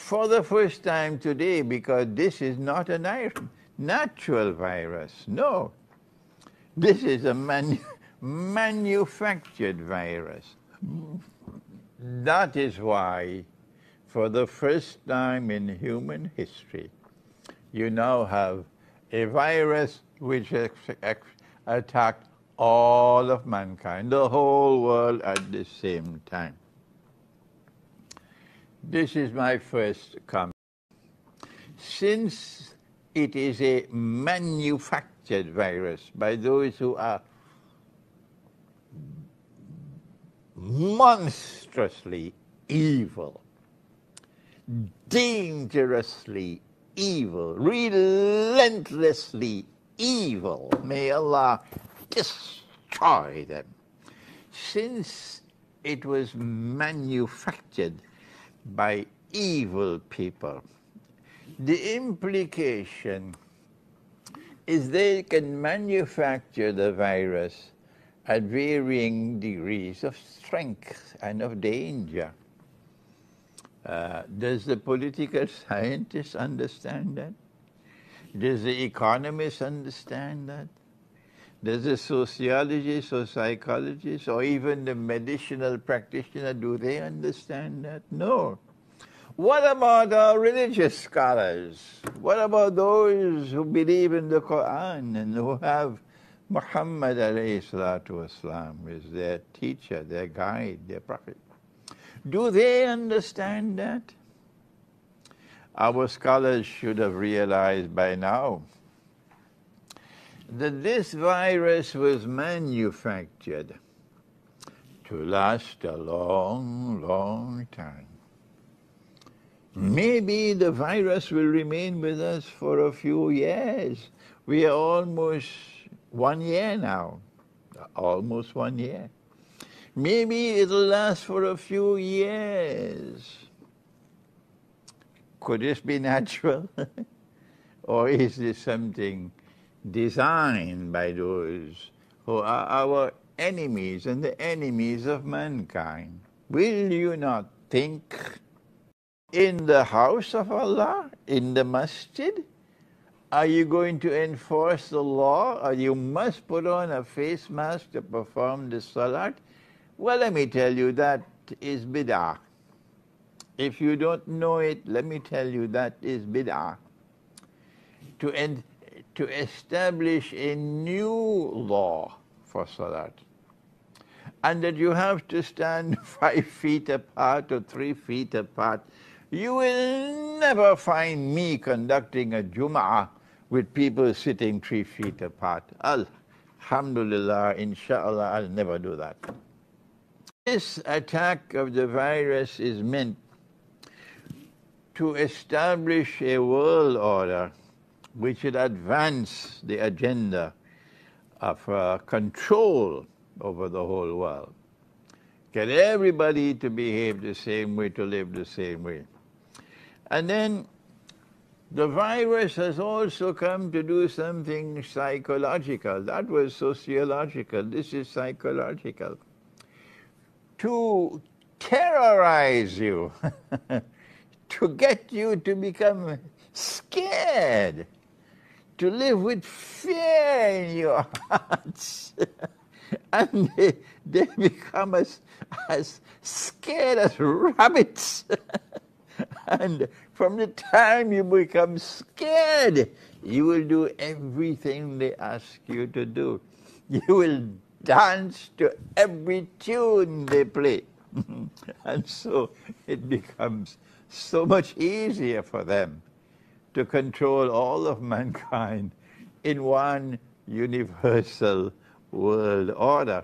for the first time today, because this is not a natural virus. No, this is a manufactured virus. That is why, for the first time in human history, you now have a virus which attacked all of mankind, the whole world at the same time. This is my first comment. Since it is a manufactured virus by those who are monstrously evil, dangerously evil, relentlessly evil, may Allah destroy them. Since it was manufactured by evil people, the implication is they can manufacture the virus at varying degrees of strength and of danger. Does the political scientist understand that? Does the economist understand that? Does the sociologist or psychologist or even the medicinal practitioner, do they understand that? No. What about our religious scholars? What about those who believe in the Quran and who have Muhammad alayhi salatu wasalam as their teacher, their guide, their prophet? Do they understand that? Our scholars should have realized by now that this virus was manufactured to last a long, long time. Maybe the virus will remain with us for a few years. We are almost 1 year now, almost 1 year. Maybe it'll last for a few years. Could this be natural? Or is this something designed by those who are our enemies and the enemies of mankind? Will you not think in the house of Allah, in the masjid? Are you going to enforce the law, or you must put on a face mask to perform the salat? Well, let me tell you, that is bid'ah. If you don't know it, let me tell you, that is bid'ah. To establish a new law for salat, and that you have to stand 5 feet apart or 3 feet apart, you will never find me conducting a Jum'ah with people sitting 3 feet apart. Alhamdulillah, inshallah, I'll never do that. This attack of the virus is meant to establish a world order which would advance the agenda of control over the whole world. Get everybody to behave the same way, to live the same way. And then the virus has also come to do something psychological. That was sociological. This is psychological. To terrorize you, to get you to become scared, to live with fear in your hearts. And they become as scared as rabbits. And from the time you become scared, you will do everything they ask you to do. You will dance to every tune they play. And so it becomes so much easier for them to control all of mankind in one universal world order.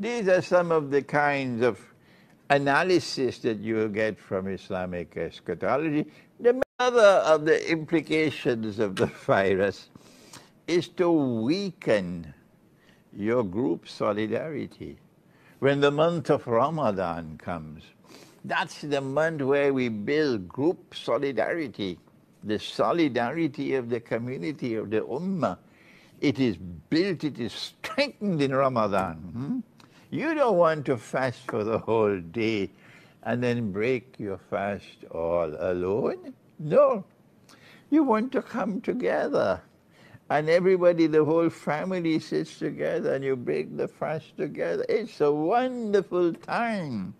These are some of the kinds of analysis that you will get from Islamic eschatology. The other of the implications of the virus is to weaken your group solidarity. When the month of Ramadan comes, that's the month where we build group solidarity, the solidarity of the community, of the ummah. It is built, it is strengthened in Ramadan. You don't want to fast for the whole day and then break your fast all alone. No, you want to come together. And everybody, the whole family sits together and you break the fast together. It's a wonderful time.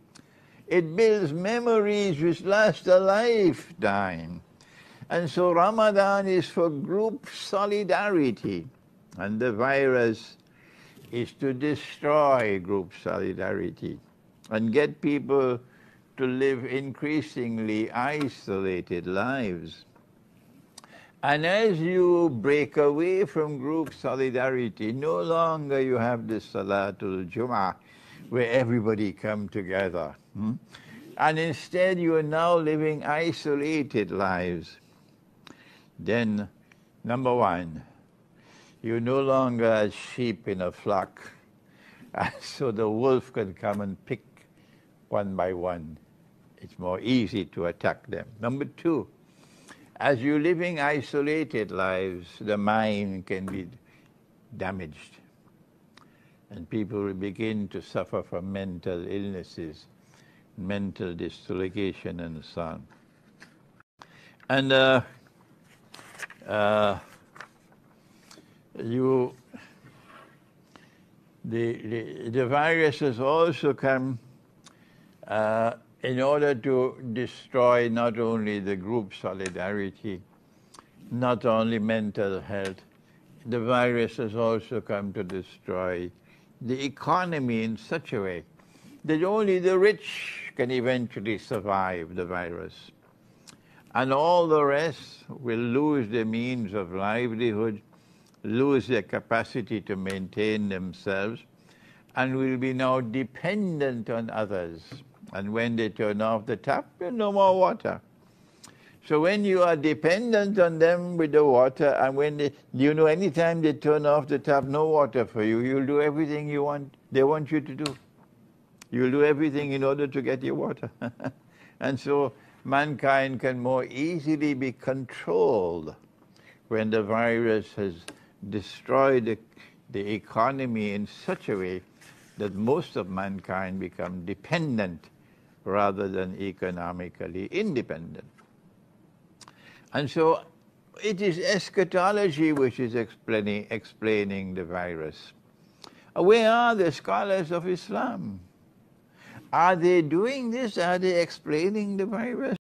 It builds memories which last a lifetime. And so Ramadan is for group solidarity. And the virus is to destroy group solidarity and get people to live increasingly isolated lives. And as you break away from group solidarity, no longer you have the Salatul Jum'ah, where everybody come together. And instead you are now living isolated lives. Then, number one, you're no longer a sheep in a flock, so the wolf can come and pick one by one. It's more easy to attack them. Number two, as you're living isolated lives, the mind can be damaged. And people will begin to suffer from mental illnesses, mental dislocation, and so on. And the virus has also come in order to destroy not only the group solidarity, not only mental health, the virus has also come to destroy the economy in such a way that only the rich can eventually survive the virus. And all the rest will lose their means of livelihood, lose their capacity to maintain themselves, and will be now dependent on others. And when they turn off the tap, there's no more water. So when you are dependent on them with the water, and when anytime they turn off the tap, no water for you, you'll do everything they want you to do. You'll do everything in order to get your water. And so mankind can more easily be controlled when the virus has destroyed the economy in such a way that most of mankind become dependent rather than economically independent. And so it is eschatology which is explaining the virus. Where are the scholars of Islam? Are they doing this? Are they explaining the virus?